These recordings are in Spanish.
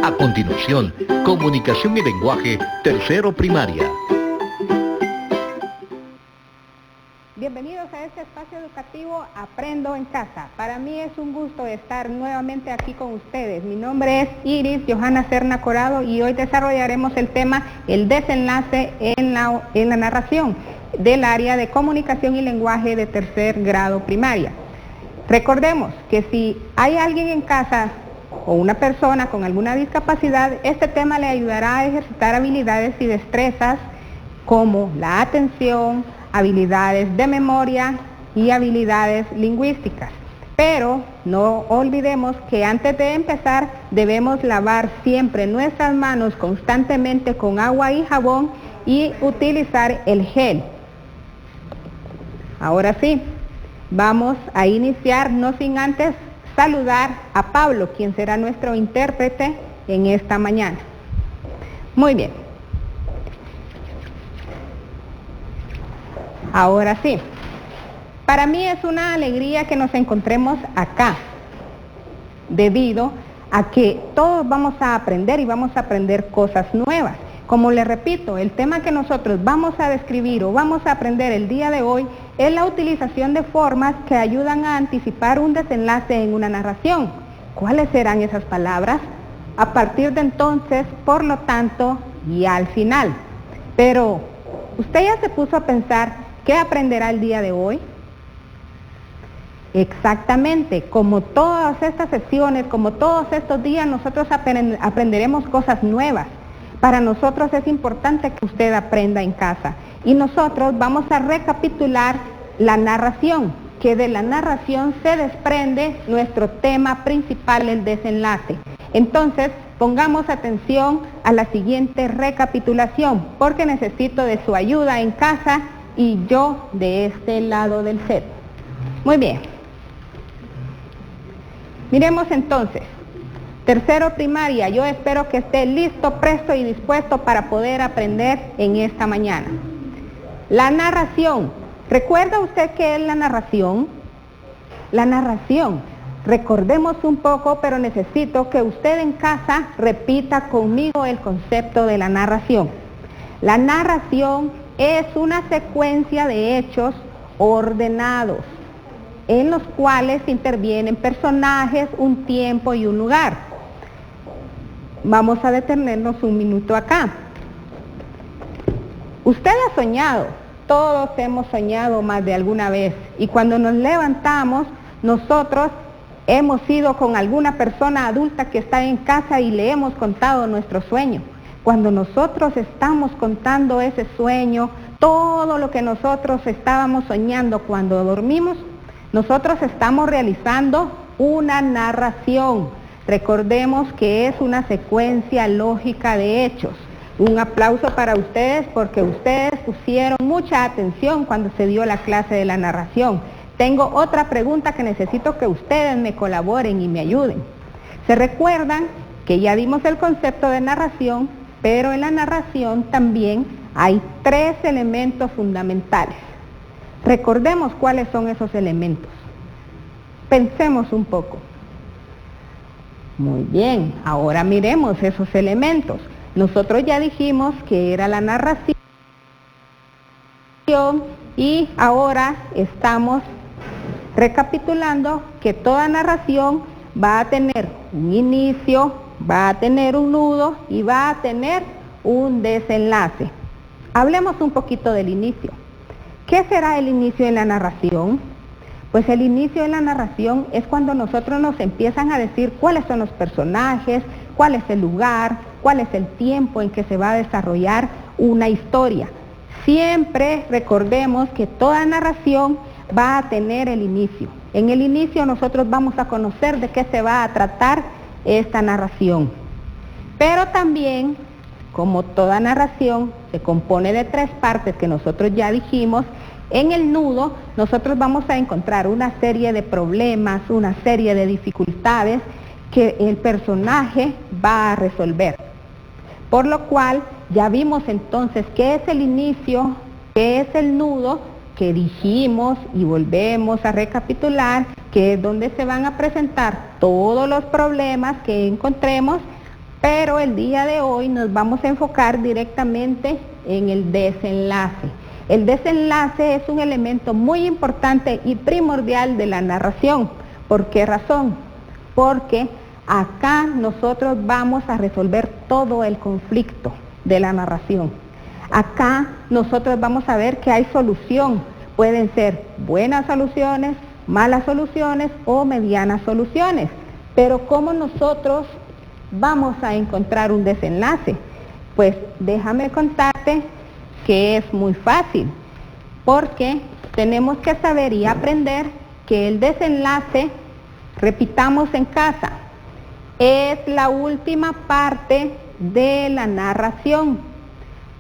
A continuación, comunicación y lenguaje, tercero primaria. Bienvenidos a este espacio educativo Aprendo en Casa. Para mí es un gusto estar nuevamente aquí con ustedes. Mi nombre es Iris Johanna Serna Corado y hoy desarrollaremos el tema el desenlace en la narración del área de comunicación y lenguaje de tercer grado primaria. Recordemos que si hay alguien en casa o una persona con alguna discapacidad, este tema le ayudará a ejercitar habilidades y destrezas como la atención, habilidades de memoria y habilidades lingüísticas. Pero no olvidemos que antes de empezar debemos lavar siempre nuestras manos constantemente con agua y jabón y utilizar el gel. Ahora sí, vamos a iniciar, no sin antes saludar a Pablo, quien será nuestro intérprete en esta mañana. Muy bien. Ahora sí, para mí es una alegría que nos encontremos acá, debido a que todos vamos a aprender y vamos a aprender cosas nuevas. Como les repito, el tema que nosotros vamos a describir o vamos a aprender el día de hoy es la utilización de formas que ayudan a anticipar un desenlace en una narración. ¿Cuáles serán esas palabras? A partir de entonces, por lo tanto, y al final. Pero, ¿usted ya se puso a pensar qué aprenderá el día de hoy? Exactamente, como todas estas sesiones, como todos estos días, nosotros aprenderemos cosas nuevas. Para nosotros es importante que usted aprenda en casa. Y nosotros vamos a recapitular la narración, que de la narración se desprende nuestro tema principal, el desenlace. Entonces, pongamos atención a la siguiente recapitulación, porque necesito de su ayuda en casa y yo de este lado del set. Muy bien. Miremos entonces. Tercero primaria, yo espero que esté listo, presto y dispuesto para poder aprender en esta mañana. La narración. ¿Recuerda usted qué es la narración? La narración. Recordemos un poco, pero necesito que usted en casa repita conmigo el concepto de la narración. La narración es una secuencia de hechos ordenados, en los cuales intervienen personajes, un tiempo y un lugar. Vamos a detenernos un minuto acá. Usted ha soñado, todos hemos soñado más de alguna vez, y cuando nos levantamos, nosotros hemos ido con alguna persona adulta que está en casa y le hemos contado nuestro sueño. Cuando nosotros estamos contando ese sueño, todo lo que nosotros estábamos soñando cuando dormimos, nosotros estamos realizando una narración. Recordemos que es una secuencia lógica de hechos. Un aplauso para ustedes porque ustedes pusieron mucha atención cuando se dio la clase de la narración. Tengo otra pregunta que necesito que ustedes me colaboren y me ayuden. ¿Se recuerdan que ya dimos el concepto de narración, pero en la narración también hay 3 elementos fundamentales? Recordemos cuáles son esos elementos. Pensemos un poco. Muy bien, ahora miremos esos elementos. Nosotros ya dijimos que era la narración y ahora estamos recapitulando que toda narración va a tener un inicio, va a tener un nudo y va a tener un desenlace. Hablemos un poquito del inicio. ¿Qué será el inicio de la narración? Pues el inicio de la narración es cuando nosotros nos empiezan a decir cuáles son los personajes, cuál es el lugar, cuál es el tiempo en que se va a desarrollar una historia. Siempre recordemos que toda narración va a tener el inicio. En el inicio nosotros vamos a conocer de qué se va a tratar esta narración. Pero también, como toda narración, se compone de 3 partes que nosotros ya dijimos. En el nudo nosotros vamos a encontrar una serie de problemas, una serie de dificultades que el personaje va a resolver. Por lo cual ya vimos entonces qué es el inicio, qué es el nudo, que dijimos y volvemos a recapitular, que es donde se van a presentar todos los problemas que encontremos pero el día de hoy nos vamos a enfocar directamente en el desenlace. El desenlace es un elemento muy importante y primordial de la narración. ¿Por qué razón? Porque acá nosotros vamos a resolver todo el conflicto de la narración. Acá nosotros vamos a ver que hay solución. Pueden ser buenas soluciones, malas soluciones o medianas soluciones. Pero ¿cómo nosotros vamos a encontrar un desenlace? Pues déjame contarte que es muy fácil, porque tenemos que saber y aprender que el desenlace, repitamos en casa, es la última parte de la narración.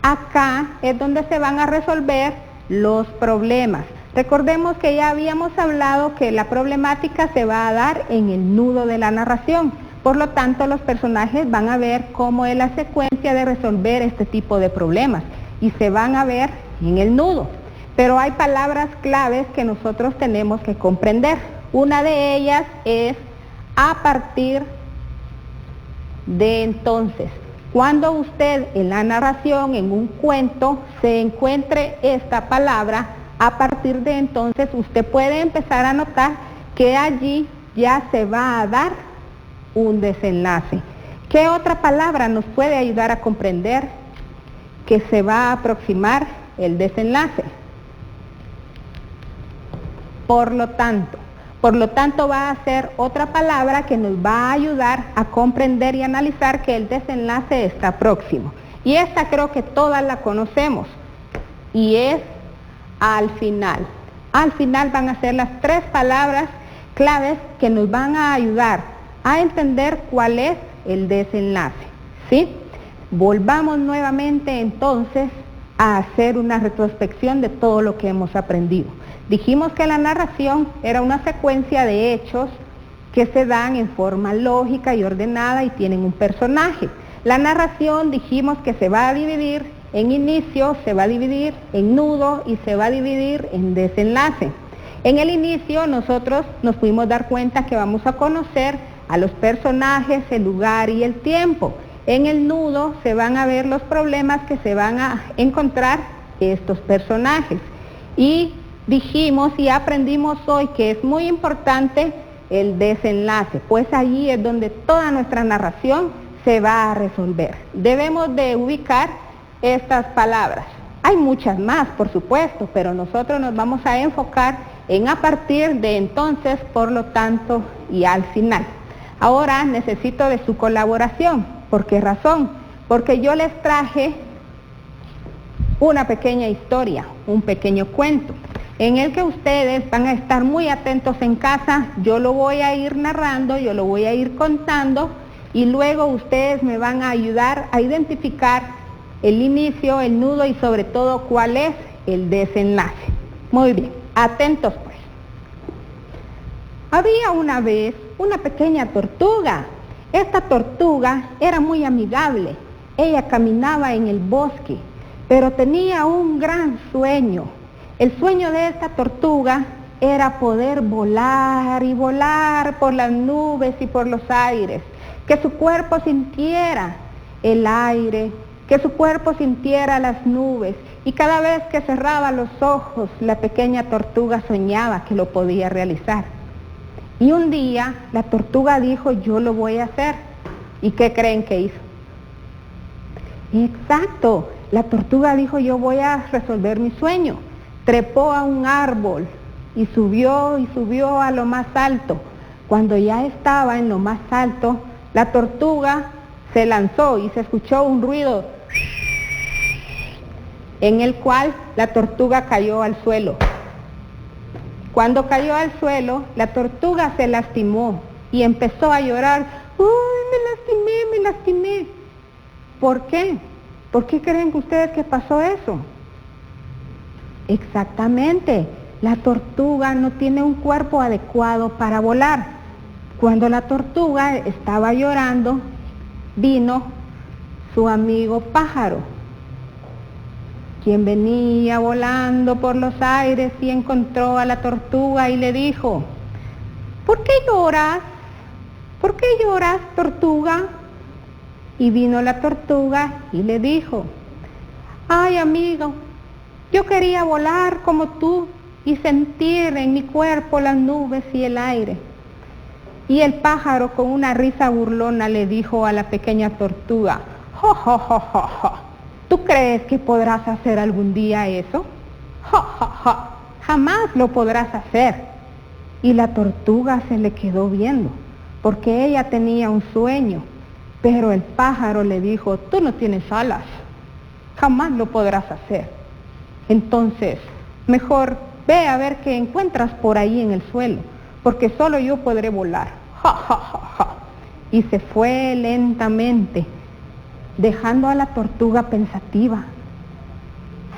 Acá es donde se van a resolver los problemas. Recordemos que ya habíamos hablado que la problemática se va a dar en el nudo de la narración. Por lo tanto, los personajes van a ver cómo es la secuencia de resolver este tipo de problemas y se van a ver en el nudo. Pero hay palabras claves que nosotros tenemos que comprender. Una de ellas es a partir de entonces. Cuando usted en la narración, en un cuento, se encuentre esta palabra, a partir de entonces usted puede empezar a notar que allí ya se va a dar un desenlace. ¿Qué otra palabra nos puede ayudar a comprender que se va a aproximar el desenlace? Por lo tanto va a ser otra palabra que nos va a ayudar a comprender y analizar que el desenlace está próximo. Y esta creo que todas la conocemos, y es al final. Al final van a ser las tres palabras claves que nos van a ayudar a entender cuál es el desenlace, ¿sí? Volvamos nuevamente entonces a hacer una retrospección de todo lo que hemos aprendido. Dijimos que la narración era una secuencia de hechos que se dan en forma lógica y ordenada y tienen un personaje. La narración dijimos que se va a dividir en inicio, se va a dividir en nudo y se va a dividir en desenlace. En el inicio nosotros nos pudimos dar cuenta que vamos a conocer a los personajes, el lugar y el tiempo. En el nudo se van a ver los problemas que se van a encontrar estos personajes. Y dijimos y aprendimos hoy que es muy importante el desenlace, pues allí es donde toda nuestra narración se va a resolver. Debemos de ubicar estas palabras. Hay muchas más, por supuesto, pero nosotros nos vamos a enfocar en a partir de entonces, por lo tanto, y al final. Ahora necesito de su colaboración. ¿Por qué razón? Porque yo les traje una pequeña historia, un pequeño cuento, en el que ustedes van a estar muy atentos en casa. Yo lo voy a ir narrando, yo lo voy a ir contando, y luego ustedes me van a ayudar a identificar el inicio, el nudo y sobre todo cuál es el desenlace. Muy bien, atentos pues. Había una vez una pequeña tortuga. Esta tortuga era muy amigable. Ella caminaba en el bosque, pero tenía un gran sueño. El sueño de esta tortuga era poder volar y volar por las nubes y por los aires, que su cuerpo sintiera el aire, que su cuerpo sintiera las nubes, y cada vez que cerraba los ojos, la pequeña tortuga soñaba que lo podía realizar. Y un día la tortuga dijo, yo lo voy a hacer. ¿Y qué creen que hizo? Exacto, la tortuga dijo, yo voy a resolver mi sueño. Trepó a un árbol y subió a lo más alto. Cuando ya estaba en lo más alto, la tortuga se lanzó y se escuchó un ruido en el cual la tortuga cayó al suelo. Cuando cayó al suelo, la tortuga se lastimó y empezó a llorar. ¡Uy, me lastimé! ¿Por qué? ¿Por qué creen ustedes que pasó eso? Exactamente, la tortuga no tiene un cuerpo adecuado para volar. Cuando la tortuga estaba llorando, vino su amigo pájaro, quien venía volando por los aires y encontró a la tortuga y le dijo, ¿por qué lloras? ¿Por qué lloras, tortuga? Y vino la tortuga y le dijo: ay, amigo, yo quería volar como tú y sentir en mi cuerpo las nubes y el aire. Y el pájaro, con una risa burlona, le dijo a la pequeña tortuga: jo, jo, jo, jo, jo. ¿Tú crees que podrás hacer algún día eso? Jo, jo, jo. Jamás lo podrás hacer. Y la tortuga se le quedó viendo, porque ella tenía un sueño. Pero el pájaro le dijo: tú no tienes alas, jamás lo podrás hacer. Entonces, mejor ve a ver qué encuentras por ahí en el suelo, porque solo yo podré volar. Ja, ja, ja, ja. Y se fue lentamente, dejando a la tortuga pensativa.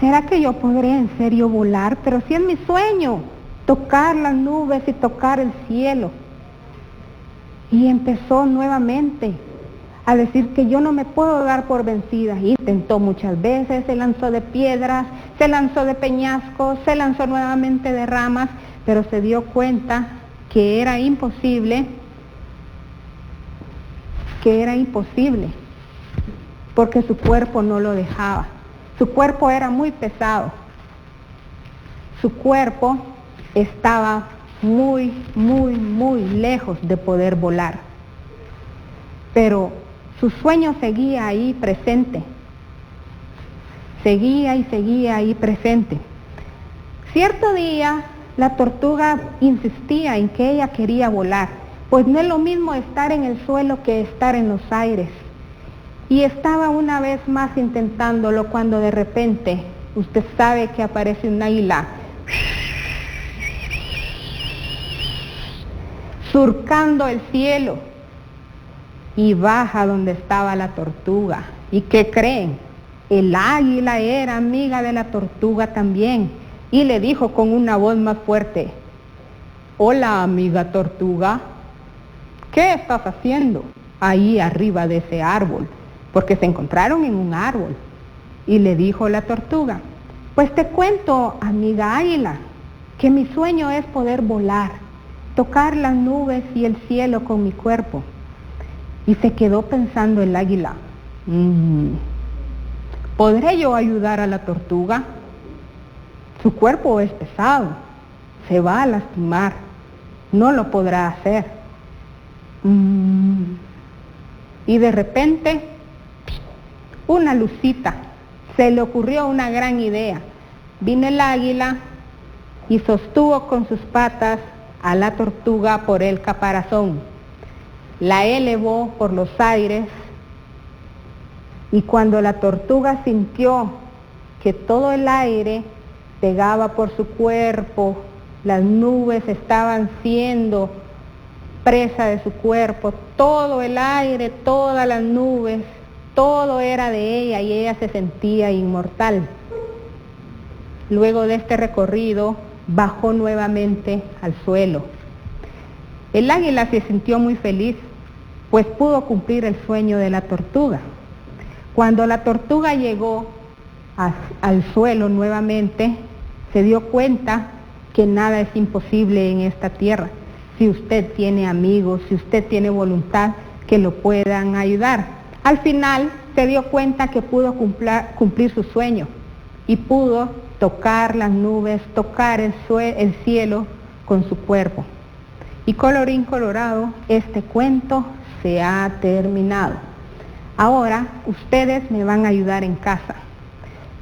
¿Será que yo podré en serio volar? Pero si es mi sueño, tocar las nubes y tocar el cielo. Y empezó nuevamente a decir que yo no me puedo dar por vencida. Intentó muchas veces, se lanzó de piedras, se lanzó de peñascos, se lanzó nuevamente de ramas, pero se dio cuenta que era imposible, porque su cuerpo no lo dejaba. Su cuerpo era muy pesado. Su cuerpo estaba muy, muy, muy lejos de poder volar. Pero su sueño seguía ahí presente. Seguía y seguía ahí presente. Cierto día, la tortuga insistía en que ella quería volar, pues no es lo mismo estar en el suelo que estar en los aires. Y estaba una vez más intentándolo cuando de repente, usted sabe que aparece un águila surcando el cielo y baja donde estaba la tortuga. ¿Y qué creen? El águila era amiga de la tortuga también y le dijo con una voz más fuerte: hola, amiga tortuga, ¿qué estás haciendo ahí arriba de ese árbol? Porque se encontraron en un árbol. Y le dijo la tortuga: pues te cuento, amiga águila, que mi sueño es poder volar, tocar las nubes y el cielo con mi cuerpo. Y se quedó pensando el águila: ¿podré yo ayudar a la tortuga? Su cuerpo es pesado, se va a lastimar, no lo podrá hacer. Y de repente, una lucita, se le ocurrió una gran idea. Vino el águila y sostuvo con sus patas a la tortuga por el caparazón. La elevó por los aires y cuando la tortuga sintió que todo el aire pegaba por su cuerpo, las nubes estaban siendo presa de su cuerpo, todo el aire, todas las nubes, todo era de ella y ella se sentía inmortal. Luego de este recorrido, bajó nuevamente al suelo. El águila se sintió muy feliz, pues pudo cumplir el sueño de la tortuga. Cuando la tortuga llegó al suelo nuevamente, se dio cuenta que nada es imposible en esta tierra. Si usted tiene amigos, si usted tiene voluntad, que lo puedan ayudar. Al final se dio cuenta que pudo cumplir su sueño y pudo tocar las nubes, tocar el cielo con su cuerpo. Y colorín colorado, este cuento se ha terminado. Ahora ustedes me van a ayudar en casa.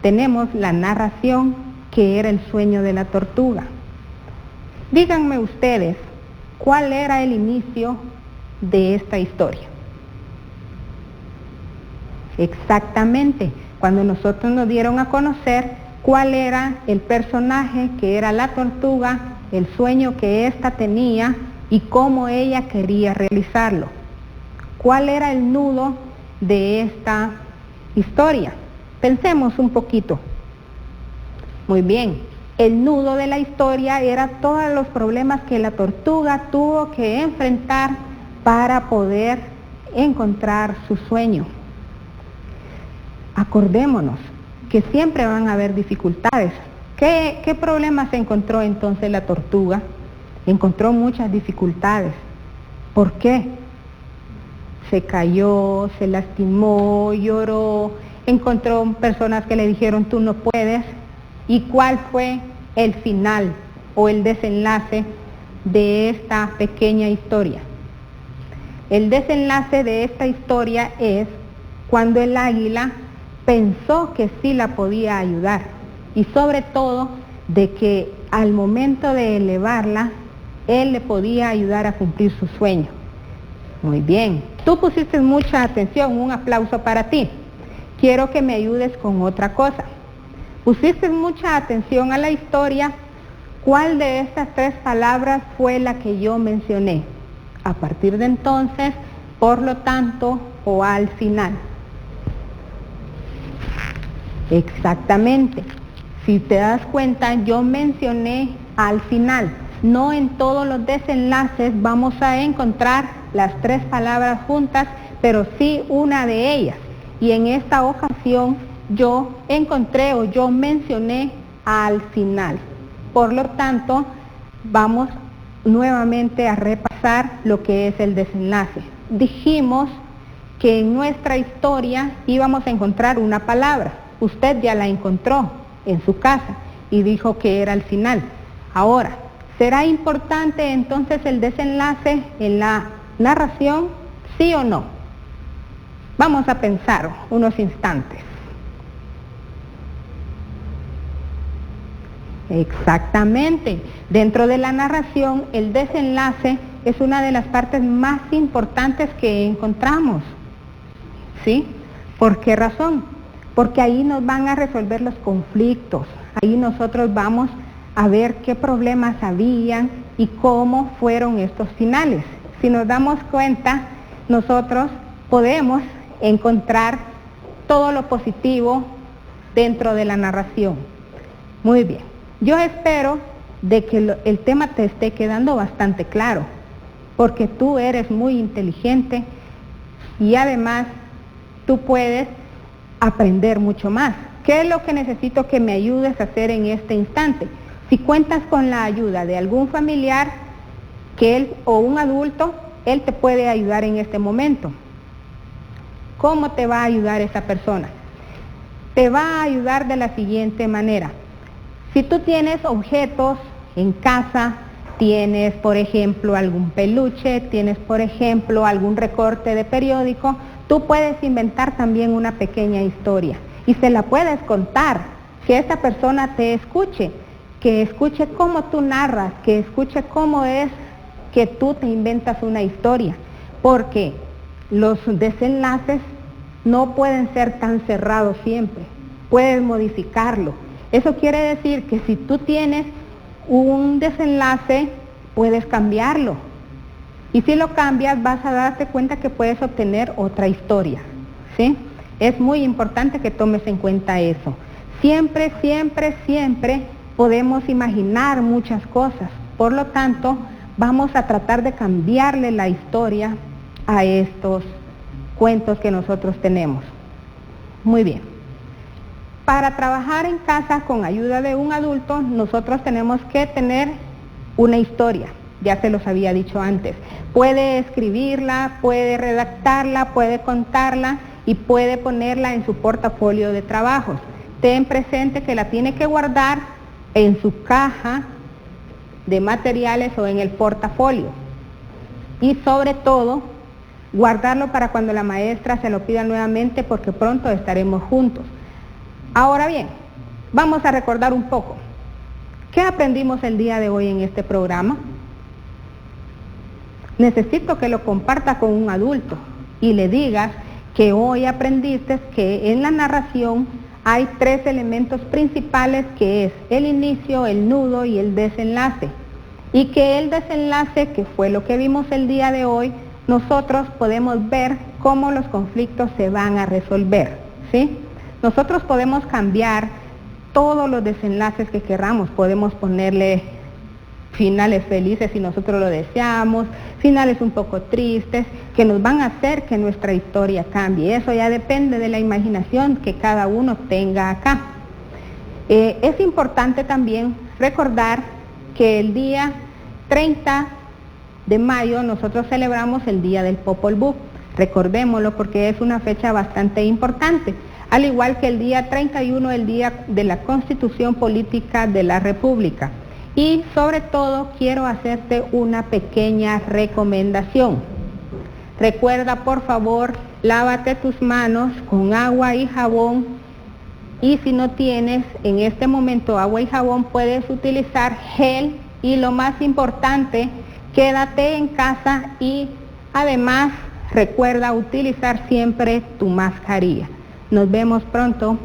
Tenemos la narración que era el sueño de la tortuga. Díganme ustedes, ¿cuál era el inicio de esta historia? Exactamente, cuando nosotros nos dieron a conocer cuál era el personaje que era la tortuga, el sueño que ésta tenía y cómo ella quería realizarlo. ¿Cuál era el nudo de esta historia? Pensemos un poquito. Muy bien, el nudo de la historia era todos los problemas que la tortuga tuvo que enfrentar para poder encontrar su sueño. Acordémonos que siempre van a haber dificultades. ¿Qué problemas encontró entonces la tortuga? Encontró muchas dificultades. ¿Por qué? se cayó, se lastimó, lloró, encontró personas que le dijeron tú no puedes. ¿Y cuál fue el final o el desenlace de esta pequeña historia? El desenlace de esta historia es cuando el águila pensó que sí la podía ayudar y sobre todo de que al momento de elevarla, él le podía ayudar a cumplir su sueño. Muy bien, tú pusiste mucha atención, un aplauso para ti. Quiero que me ayudes con otra cosa. Pusiste mucha atención a la historia. ¿Cuál de estas tres palabras fue la que yo mencioné? A partir de entonces, por lo tanto, o al final. Exactamente. Si te das cuenta, yo mencioné al final. No en todos los desenlaces vamos a encontrar las tres palabras juntas, pero sí una de ellas. Y en esta ocasión yo encontré o yo mencioné al final. Por lo tanto, vamos nuevamente a repasar lo que es el desenlace. Dijimos que en nuestra historia íbamos a encontrar una palabra. Usted ya la encontró en su casa y dijo que era el final. Ahora, ¿será importante entonces el desenlace en la narración? ¿Sí o no? Vamos a pensar unos instantes. Exactamente. Dentro de la narración, el desenlace es una de las partes más importantes que encontramos. ¿Sí? ¿Por qué razón? Porque ahí nos van a resolver los conflictos. Ahí nosotros vamos a ver qué problemas habían y cómo fueron estos finales. Si nos damos cuenta, nosotros podemos encontrar todo lo positivo dentro de la narración. Muy bien. Yo espero de que el tema te esté quedando bastante claro, porque tú eres muy inteligente y además tú puedes aprender mucho más. ¿Qué es lo que necesito que me ayudes a hacer en este instante? Si cuentas con la ayuda de algún familiar que él o un adulto, él te puede ayudar en este momento. ¿Cómo te va a ayudar esa persona? Te va a ayudar de la siguiente manera. Si tú tienes objetos en casa, tienes por ejemplo algún peluche, tienes por ejemplo algún recorte de periódico, tú puedes inventar también una pequeña historia y se la puedes contar, que esa persona te escuche, que escuche cómo tú narras, que escuche cómo es que tú te inventas una historia, porque los desenlaces no pueden ser tan cerrados siempre, puedes modificarlo. Eso quiere decir que si tú tienes un desenlace, puedes cambiarlo. Y si lo cambias, vas a darte cuenta que puedes obtener otra historia, ¿sí? Es muy importante que tomes en cuenta eso. Siempre, siempre, siempre podemos imaginar muchas cosas. Por lo tanto, vamos a tratar de cambiarle la historia a estos cuentos que nosotros tenemos. Muy bien. Para trabajar en casa con ayuda de un adulto, nosotros tenemos que tener una historia. Ya se los había dicho antes. Puede escribirla, puede redactarla, puede contarla y puede ponerla en su portafolio de trabajos. Ten presente que la tiene que guardar en su caja de materiales o en el portafolio. Y sobre todo, guardarlo para cuando la maestra se lo pida nuevamente porque pronto estaremos juntos. Ahora bien, vamos a recordar un poco. ¿Qué aprendimos el día de hoy en este programa? Necesito que lo compartas con un adulto y le digas que hoy aprendiste que en la narración hay tres elementos principales, que es el inicio, el nudo y el desenlace. Y que el desenlace, que fue lo que vimos el día de hoy, nosotros podemos ver cómo los conflictos se van a resolver, ¿sí? Nosotros podemos cambiar todos los desenlaces que queramos, podemos ponerle finales felices si nosotros lo deseamos, finales un poco tristes, que nos van a hacer que nuestra historia cambie. Eso ya depende de la imaginación que cada uno tenga acá. Es importante también recordar que el día 30 de mayo nosotros celebramos el Día del Popol Vuh. Recordémoslo porque es una fecha bastante importante, al igual que el día 31, el día de la Constitución Política de la República. Y sobre todo quiero hacerte una pequeña recomendación. Recuerda, por favor, lávate tus manos con agua y jabón, y si no tienes en este momento agua y jabón, puedes utilizar gel, y lo más importante, quédate en casa y además recuerda utilizar siempre tu mascarilla. Nos vemos pronto.